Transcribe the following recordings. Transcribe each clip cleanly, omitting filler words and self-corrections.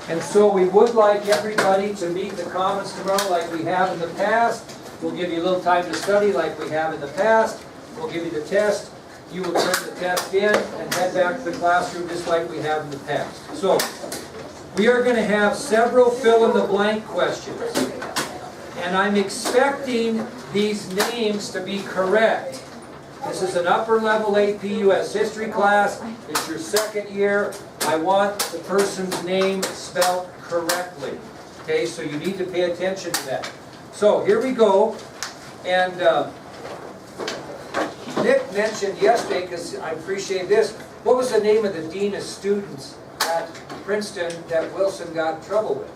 And so we would like everybody to meet the Commons tomorrow like we have in the past. We'll give you a little time to study like we have in the past. We'll give you the test. You will turn the test in and head back to the classroom just like we have in the past. So, we are going to have several fill-in-the-blank questions. And I'm expecting these names to be correct. This is an upper-level AP US history class. It's your second year. I want the person's name spelled correctly. Okay, so you need to pay attention to that. So, here we go. And Nick mentioned yesterday, because I appreciate this, what was the name of the Dean of Students at Princeton that Wilson got in trouble with?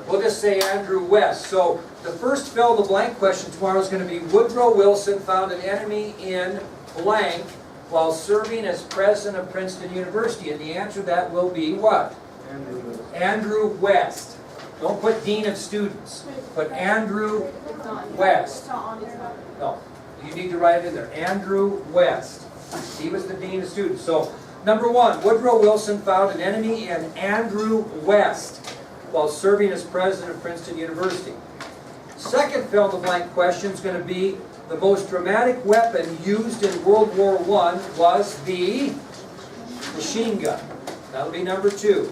We'll just say Andrew West. So the first fill-the-blank question tomorrow is going to be, Woodrow Wilson found an enemy in blank while serving as president of Princeton University. And the answer to that will be what? Andrew West. Don't put Dean of Students. Put Andrew West. No. You need to write it in there. Andrew West. He was the Dean of Students. So, number one, Woodrow Wilson found an enemy in Andrew West while serving as president of Princeton University. Second fill-in-the-blank question is going to be, the most dramatic weapon used in World War I was the machine gun. That'll be number two.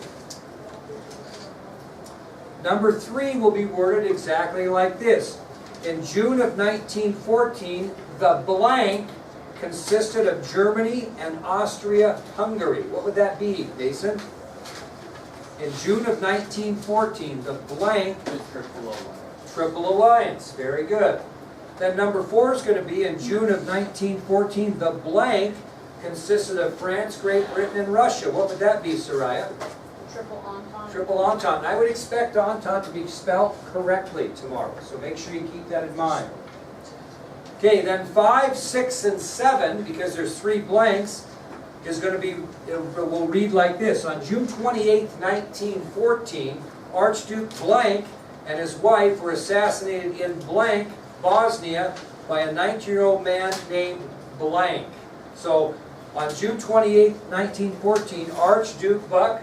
Number three will be worded exactly like this. In June of 1914, the blank consisted of Germany and Austria-Hungary. What would that be, Jason? In June of 1914, the blank... Triple Alliance. Very good. Then number four is going to be in June of 1914, the blank consisted of France, Great Britain, and Russia. What would that be, Soraya? Triple Entente. Triple Entente. I would expect Entente to be spelled correctly tomorrow, so make sure you keep that in mind. Okay, then 5, 6, and 7, because there's 3 blanks, is going to be, we'll read like this. On June 28, 1914, Archduke blank and his wife were assassinated in blank, Bosnia, by a 19-year-old man named blank. So, on June 28, 1914, Archduke Buck,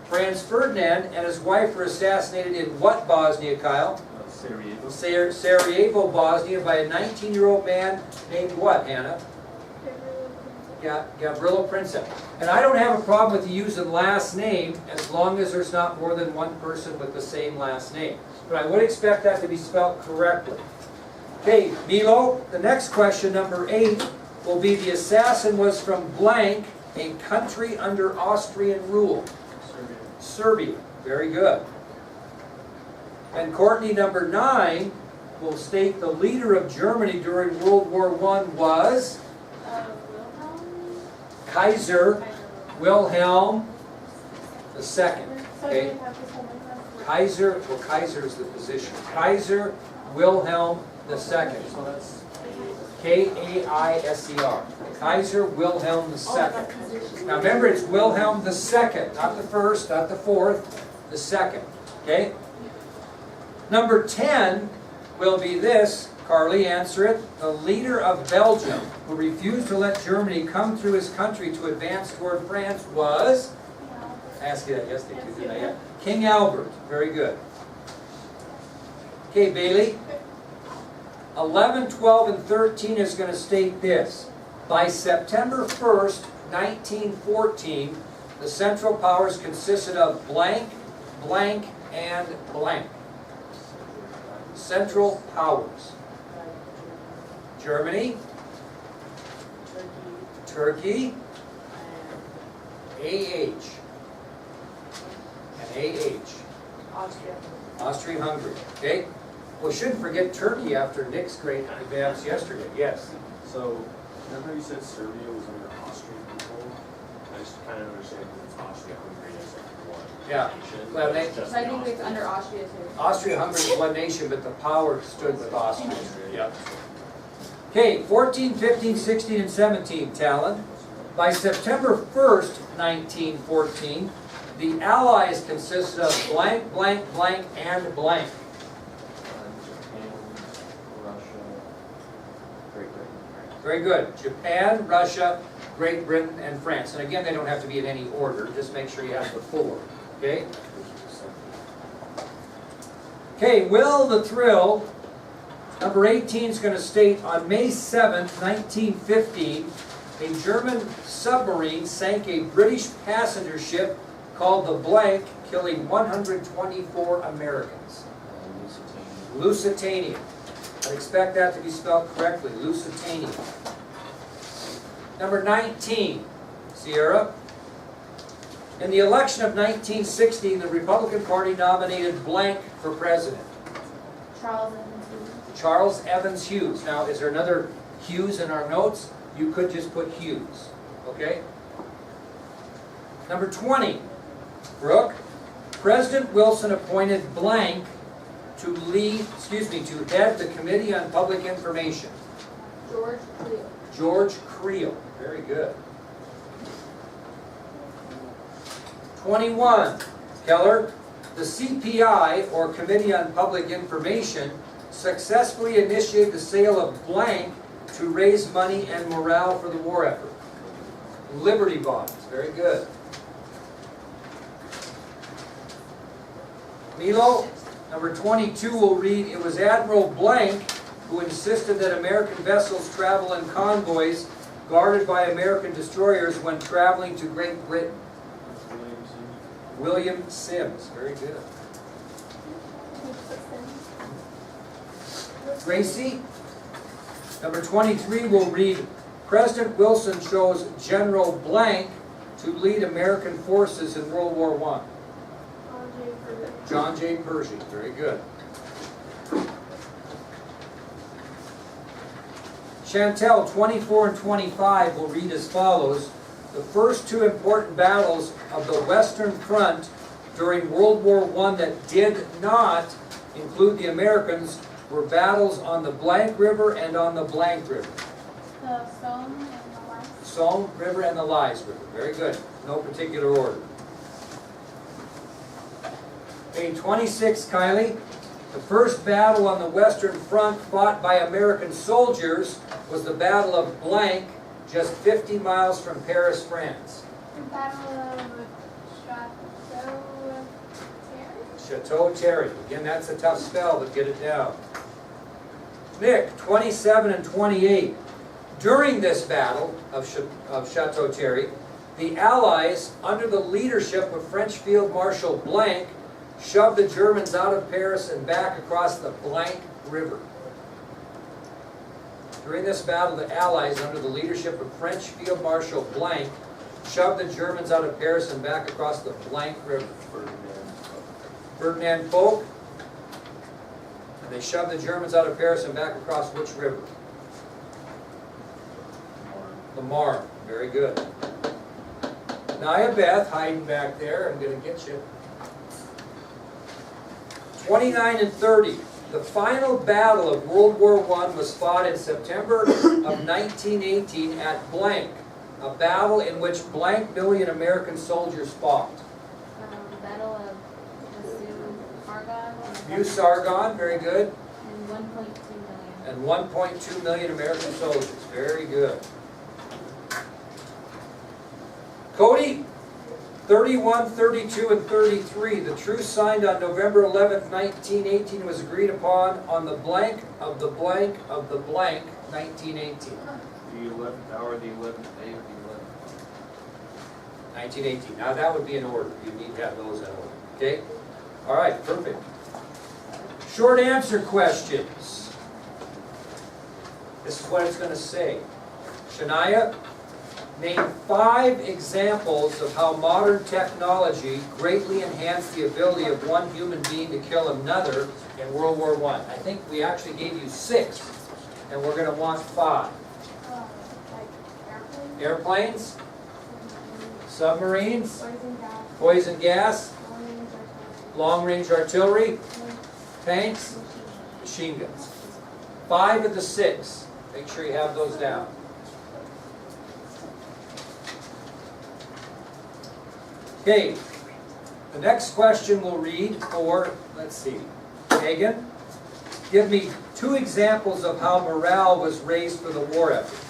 Franz Ferdinand, and his wife were assassinated in what Bosnia, Kyle? Sarajevo. Sarajevo, Bosnia, by a 19-year-old man named what, Hannah? Gavrilo Princip. And I don't have a problem with you using last name as long as there's not more than one person with the same last name. But I would expect that to be spelled correctly. Okay, Milo, the next question, number 8, will be the assassin was from blank, a country under Austrian rule. Serbia. Very good. And Courtney, number 9, will state the leader of Germany during World War I was Kaiser Wilhelm II. Okay? Kaiser, well, Kaiser is the position. Kaiser Wilhelm II. K-A-I-S-E-R. Kaiser Wilhelm II. Now remember, it's Wilhelm II, not the first, not the fourth, the second. Okay? Number 10 will be this. Carly, answer it. The leader of Belgium, who refused to let Germany come through his country to advance toward France, was? I asked you that yesterday too, didn't I? Yeah. King Albert. Very good. Okay, Bailey. 11, 12, and 13 is going to state this. By September 1st, 1914, the Central Powers consisted of blank, blank, and blank. Central Powers. Germany, Turkey, AH, and AH. Austria-Hungary. Okay? We shouldn't forget Turkey after Nick's great advance yesterday. Yes? So, remember you said Serbia was under Austrian control? I just kind of understand because it's Austria-Hungary as like one nation. Well, So I think it's under Austria too. Austria-Hungary is one nation, but the power stood with Austria. Yep. Okay, 14, 15, 16, and 17, Talon. By September 1st, 1914, the Allies consisted of blank, blank, blank, and blank. Japan, Russia, Great Britain. Very good. Japan, Russia, Great Britain, and France. And again, they don't have to be in any order, just make sure you have the 4, okay? Okay, Will the Thrill, number 18 is going to state, on May 7th, 1915, a German submarine sank a British passenger ship called the Blank, killing 124 Americans. Lusitania. I'd expect that to be spelled correctly, Lusitania. Number 19, Sierra. In the election of 1916, the Republican Party nominated Blank for president. Charles Evans Hughes. Charles Evans Hughes. Now, is there another Hughes in our notes? You could just put Hughes, okay? Number 20, Brooke. President Wilson appointed Blank to to head the Committee on Public Information. George Creel. George Creel. Very good. 21, Keller. The CPI, or Committee on Public Information, successfully initiated the sale of Blank to raise money and morale for the war effort. Liberty bonds. Very good. Milo, number 22 will read, it was Admiral Blank who insisted that American vessels travel in convoys guarded by American destroyers when traveling to Great Britain. William Sims. Very good. Gracie, number 23 will read, President Wilson chose General Blank to lead American forces in World War I. John J. Pershing. Very good. Chantel, 24 and 25 will read as follows. The first 2 important battles of the Western Front during World War I that did not include the Americans were battles on the Blank River and on the Blank River. The Somme and the Lys. Somme River and the Lys River. Very good. No particular order. Page 26, Kylie. The first battle on the Western Front fought by American soldiers was the Battle of Blank, just 50 miles from Paris, France. The Battle of Chateau Chateau Thierry. Again, that's a tough spell, but get it down. Nick, 27 and 28. During this battle of Chateau Thierry, the Allies, under the leadership of French Field Marshal Blank, shoved the Germans out of Paris and back across the Blank River. During this battle, the Allies, under the leadership of French Field Marshal Blank, shoved the Germans out of Paris and back across the Blank River. Ferdinand Foch. And they shoved the Germans out of Paris and back across which river? The Marne. Very good. Naya Beth, hiding back there. I'm going to get you. 29 and 30. The final battle of World War I was fought in September of 1918 at Blank, a battle in which blank million American soldiers fought. Battle of Sargon, very good. And 1.2 million. And 1.2 million American soldiers. Very good. Cody, 31, 32, and 33. The truce signed on November 11th, 1918 was agreed upon on the blank of the blank of the blank, 1918. The 11th hour, the 11th day, or the 11th? 1918. Now that would be in order. You need to have those in order. Okay? All right, perfect. Short answer questions. This is what it's going to say. Shania, name 5 examples of how modern technology greatly enhanced the ability of one human being to kill another in World War I. I think we actually gave you 6, and we're going to want 5. Like Airplanes, submarines, poison gas, poison gas, long-range artillery, tanks, machine guns. 5 of the 6. Make sure you have those down. Okay, the next question we'll read for, let's see, Megan, give me 2 examples of how morale was raised for the war effort.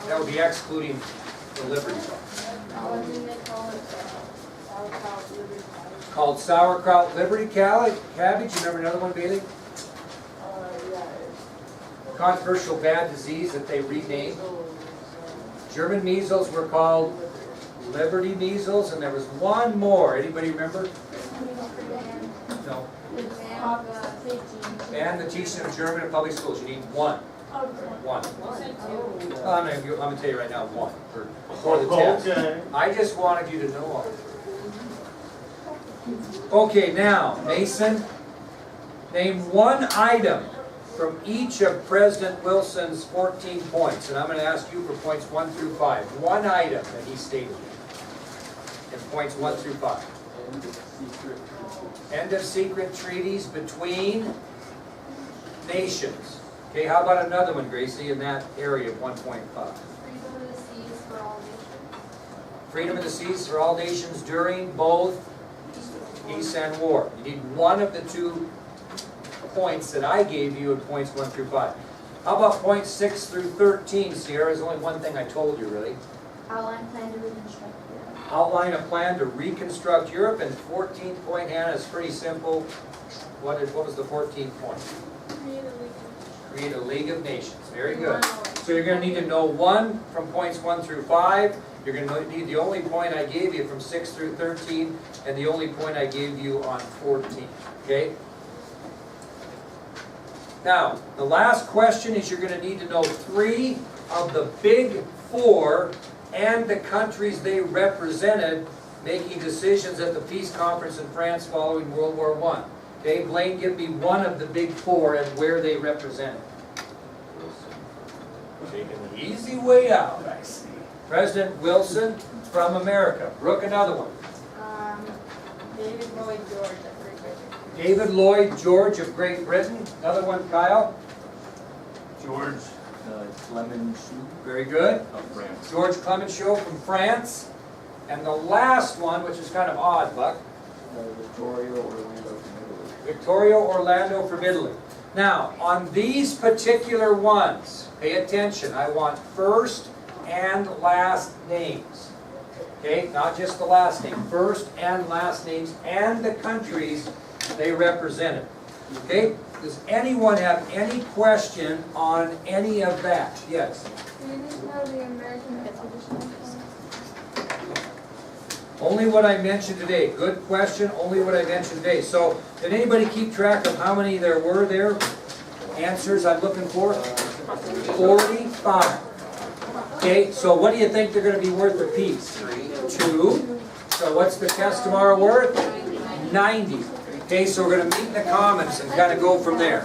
That would be excluding the Liberty Bell. What do they call it? Sauerkraut, Liberty Pie. Called sauerkraut Liberty cabbage. You remember another one, Bailey? Controversial bad disease that they renamed. German measles were called Liberty measles, and there was one more. Anybody remember? No. And the teaching of German in public schools. You need one. One. I'm going to tell you right now, one for the test. Okay. I just wanted you to know all this. Okay, now, Mason, name one item from each of President Wilson's 14 points. And I'm going to ask you for points 1 through 5. One item that he stated in points 1 through 5. End of secret treaties between nations. Okay, how about another one, Gracie, in that area of 1.5? Freedom of the seas for all nations. Freedom of the seas for all nations during both peace and war. You need one of the 2 points that I gave you in points 1 through 5. How about points 6 through 13, Sierra? There's only one thing I told you, really. Outline plan to reconstruct Europe. Outline a plan to reconstruct Europe. And 14th point, Hannah, is pretty simple. What was the 14th point? Create a League of Nations. Very good. So you're going to need to know one from points 1 through 5. You're going to need the only point I gave you from 6 through 13, and the only point I gave you on 14. Okay? Now, the last question is you're going to need to know 3 of the big 4 and the countries they represented making decisions at the peace conference in France following World War I. Okay, Blaine, give me one of the big 4 and where they represented. Taking the easy way out, I see. President Wilson from America. Brooke, another one. David Lloyd George of Great Britain. David Lloyd George of Great Britain. Another one, Kyle. George Clemenceau Very good. of France. George Clemenceau from France. And the last one, which is kind of odd, Buck. Vittorio Orlando from Italy. Vittorio Orlando from Italy. Now, on these particular ones, pay attention. I want first and last names. Okay, not just the last name. First and last names and the countries they represented. Okay, does anyone have any question on any of that? Yes? Do you just know the American expedition? Only what I mentioned today. Good question, only what I mentioned today. So, did anybody keep track of how many there were there? Answers I'm looking for? 45. Okay, so what do you think they're going to be worth apiece? 2. So what's the test tomorrow worth? 90. Okay, so we're going to meet in the comments and kind of go from there.